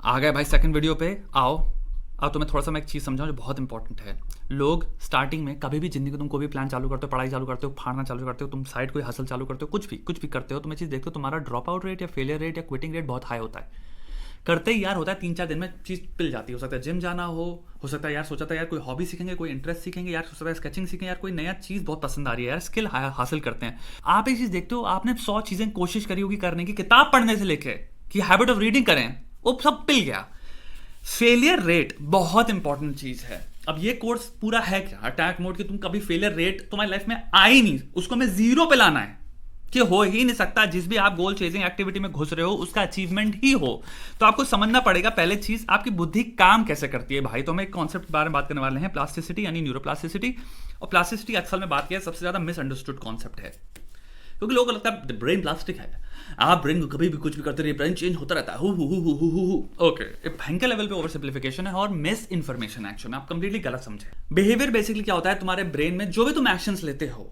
आ गए भाई second video पे। आओ अब तुम्हें थोड़ा सा मैं एक चीज़ समझाऊं जो बहुत इंपॉर्टेंट है। लोग स्टार्टिंग में कभी भी जिंदगी में तुम कोई भी प्लान चालू करते हो, पढ़ाई चालू करते हो, फाड़ना चालू करते हो, तुम साइड कोई हसल चालू करते हो, कुछ भी करते हो, तुम ये चीज़ देखते हो तुम्हारा ड्रॉप आउट रेट या फेलियर रेट या क्विटिंग रेट बहुत हाई होता है। करते ही यार होता है 3-4 दिन में चीज़ पिल जाती है। हो सकता है जिम जाना हो सकता है यार सोचा था यार कोई हॉबी सीखेंगे, कोई इंटरेस्ट सीखेंगे, यार हो सकता है स्केचिंग सीखेंगे, यार कोई नया चीज़ बहुत पसंद आ रही है, यार स्किल हासिल करते हैं। आप एक चीज़ देखते हो, आपने 100 चीज़ें कोशिश करी होगी करने की, किताब पढ़ने से लेके कि हैबिट ऑफ रीडिंग करें, वो सब पिल गया। फेलियर रेट बहुत इंपॉर्टेंट चीज है। अब ये कोर्स पूरा है क्या अटैक मोड कि तुम कभी फेलियर रेट तुम्हारी लाइफ में आई नहीं, उसको मैं जीरो पे लाना है कि हो ही नहीं सकता। जिस भी आप गोल चेजिंग एक्टिविटी में घुस रहे हो उसका अचीवमेंट ही हो, तो आपको समझना पड़ेगा पहले चीज आपकी बुद्धि काम कैसे करती है भाई। तो हम एक कॉन्सेप्ट के बारे में बात करने वाले हैं, प्लास्टिसिटी यानी न्यूरोप्लास्टिसिटी। और प्लास्टिसिटी अक्सर में बात किया सबसे ज्यादा मिसअंडरस्टूड कॉन्सेप्ट है, क्योंकि लोगों को लगता है ब्रेन प्लास्टिक है, आप ब्रेन को कभी भी कुछ भी करते रहिए, ब्रेन चेंज होता रहता है। ओके, एक भयंकर लेवल पे ओवर सिंप्लीफिकेशन है और मिस इन्फॉर्मेशन एक्शन, आप कंप्लीटली गलत समझे। बिहेवियर बेसिकली क्या होता है, तुम्हारे ब्रेन में जो भी तुम एक्शंस लेते हो,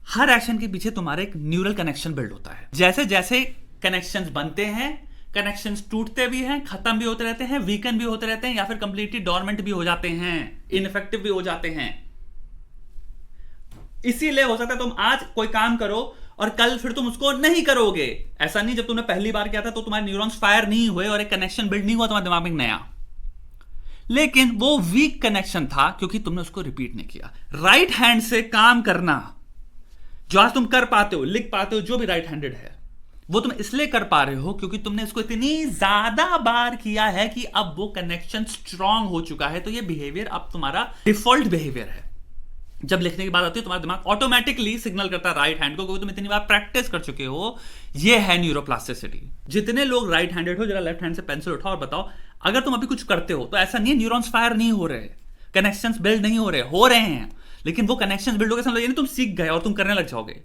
हर एक्शन के पीछे तुम्हारा एक न्यूरल कनेक्शन बिल्ड होता है। जैसे जैसे कनेक्शंस बनते हैं, कनेक्शंस टूटते भी हैं, खत्म भी होते रहते हैं, वीकन भी होते रहते हैं, या फिर कंप्लीटली डॉर्मेंट भी हो जाते हैं, इनफेक्टिव भी हो जाते हैं। इसीलिए हो सकता है तुम आज कोई काम करो और कल फिर तुम उसको नहीं करोगे। ऐसा नहीं जब तुमने पहली बार किया था तो तुम्हारे न्यूरॉन्स फायर नहीं हुए और एक कनेक्शन बिल्ड नहीं हुआ तुम्हारे दिमाग में नया, लेकिन वो वीक कनेक्शन था क्योंकि तुमने उसको रिपीट नहीं किया। राइट हैंड से काम करना जो आज तुम कर पाते हो, लिख पाते हो, जो भी राइट हैंडेड है, वो तुम इसलिए कर पा रहे हो क्योंकि तुमने इसको इतनी ज्यादा बार किया है कि अब वो कनेक्शन स्ट्रांग हो चुका है। तो ये बिहेवियर अब तुम्हारा डिफॉल्ट बिहेवियर है। जब लिखने की बात आती है तुम्हारा दिमाग ऑटोमेटिकली सिग्नल करता है राइट हैंड को, क्योंकि तुम इतनी बार प्रैक्टिस कर चुके हो। ये है न्यूरोप्लास्टिसिटी। जितने लोग राइट हैंडेड हो, जरा लेफ्ट हैंड से पेंसिल उठाओ और बताओ, अगर तुम अभी कुछ करते हो तो ऐसा नहीं है न्यूरॉन्स फायर नहीं हो रहे, कनेक्शंस बिल्ड नहीं हो रहे हैं, लेकिन वो कनेक्शंस बिल्ड हो गए, समझ यानी तुम सीख गए और तुम करने लग जाओगे।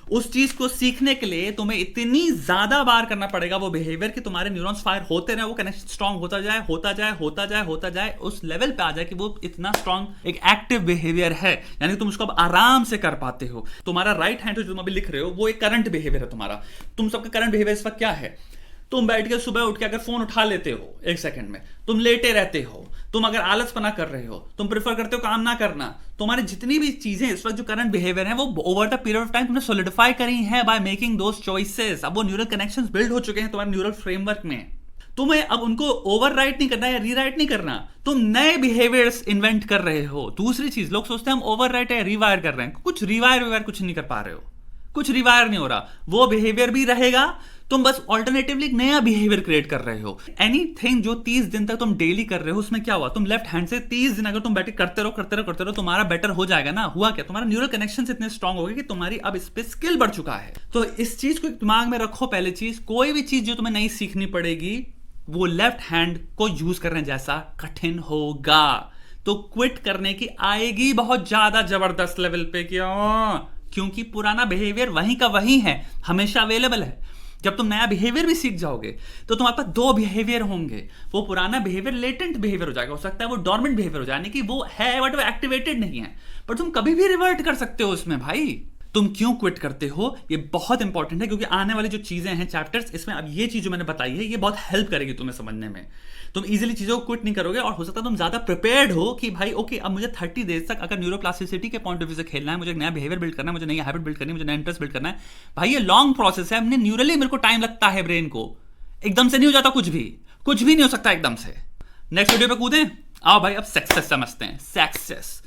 उस चीज को सीखने के लिए तुम्हें इतनी ज्यादा बार करना पड़ेगा वो बिहेवियर कि तुम्हारे न्यूरॉन्स फायर होते रहे, वो कनेक्शन स्ट्रांग होता जाए, होता जाए, होता जाए, होता जाए, उस लेवल पे आ जाए कि वो इतना स्ट्रांग एक एक्टिव बिहेवियर है, यानी तुम उसको अब आराम से कर पाते हो। तुम्हारा राइट हैंड जो तुम अभी लिख रहे हो वो एक करंट बिहेवियर है तुम्हारा। तुम सबका करंट बिहेवियर इस वक्त क्या है, तुम बैठ के सुबह उठ के अगर फोन उठा लेते हो 1 सेकंड में, तुम लेटे रहते हो, तुम अगर आलसपना कर रहे हो, तुम प्रेफर करते हो काम ना करना, तुम्हारी जितनी भी चीजें इस वक्त जो करंट बिहेवियर है वो over the period of time तुमने सॉलिडिफाई करी है बाय मेकिंग दोस चॉइसेस। अब वो न्यूरल कनेक्शंस बिल्ड हो चुके हैं तुम्हारे न्यूरल फ्रेमवर्क में। तुम्हें अब उनको ओवरराइट नहीं करना या रीराइट नहीं करना, तुम नए बिहेवियर्स इन्वेंट कर रहे हो। दूसरी चीज, लोग सोचते हैं हम ओवरराइट या रिवायर कर रहे हैं, कुछ रिवायर कुछ नहीं कर पा रहे हो, कुछ रिवायर नहीं हो रहा, वो बिहेवियर भी रहेगा, तुम बस ऑल्टरनेटिवली एक नया बिहेवियर क्रिएट कर रहे हो। एनीथिंग जो 30 दिन तक तुम डेली कर रहे हो, उसमें क्या हुआ, तुम लेफ्ट हैंड से 30 दिन अगर तुम बैठ के करते रहो, तुम्हारा बेटर हो जाएगा ना। हुआ क्या, तुम्हारा न्यूरल कनेक्शन इतने स्ट्रांग हो गए कि तुम्हारी अब इस पे स्किल बढ़ चुका है। तो इस चीज को दिमाग में रखो। पहले चीज, कोई भी चीज जो तुम्हें नई सीखनी पड़ेगी वो लेफ्ट हैंड को यूज करने जैसा कठिन होगा, तो क्विट करने की आएगी बहुत ज्यादा जबरदस्त लेवल पे। क्योंकि पुराना बिहेवियर वहीं का वहीं है, हमेशा अवेलेबल है। जब तुम नया बिहेवियर भी सीख जाओगे तो तुम्हारे पास 2 बिहेवियर होंगे। वो पुराना बिहेवियर लेटेंट बिहेवियर हो जाएगा, हो सकता है वो डॉर्मेंट बिहेवियर हो जाए, यानी कि वो है बट वो एक्टिवेटेड नहीं है, पर तुम कभी भी रिवर्ट कर सकते हो उसमें। भाई तुम क्यों क्विट करते हो, ये बहुत इंपॉर्टेंट है, क्योंकि आने वाली जो चीजें हैं चैप्टर्स, इसमें अब ये चीज जो मैंने बताई है ये बहुत हेल्प करेगी तुम्हें समझने में। तुम इजीली चीजों को क्विट नहीं करोगे और हो सकता है तुम ज्यादा प्रिपेयर्ड हो कि भाई ओके, अब मुझे 30 डेज तक अगर न्यूरोप्लास्टिसिटी के पॉइंट ऑफ व्यू से खेलना है, मुझे एक नया बिहेवियर बिल्ड करना है, मुझे नई हैबिट बिल्ड करनी है, मुझे नया इंटरेस्ट बिल्ड करना है। भाई ये लॉन्ग प्रोसेस है, हमने न्यूरली मेरे को टाइम लगता है, ब्रेन को एकदम से नहीं हो जाता, कुछ भी नहीं हो सकता एकदम से। नेक्स्ट वीडियो पे कूदें, आओ भाई अब सक्सेस समझते हैं। सक्सेस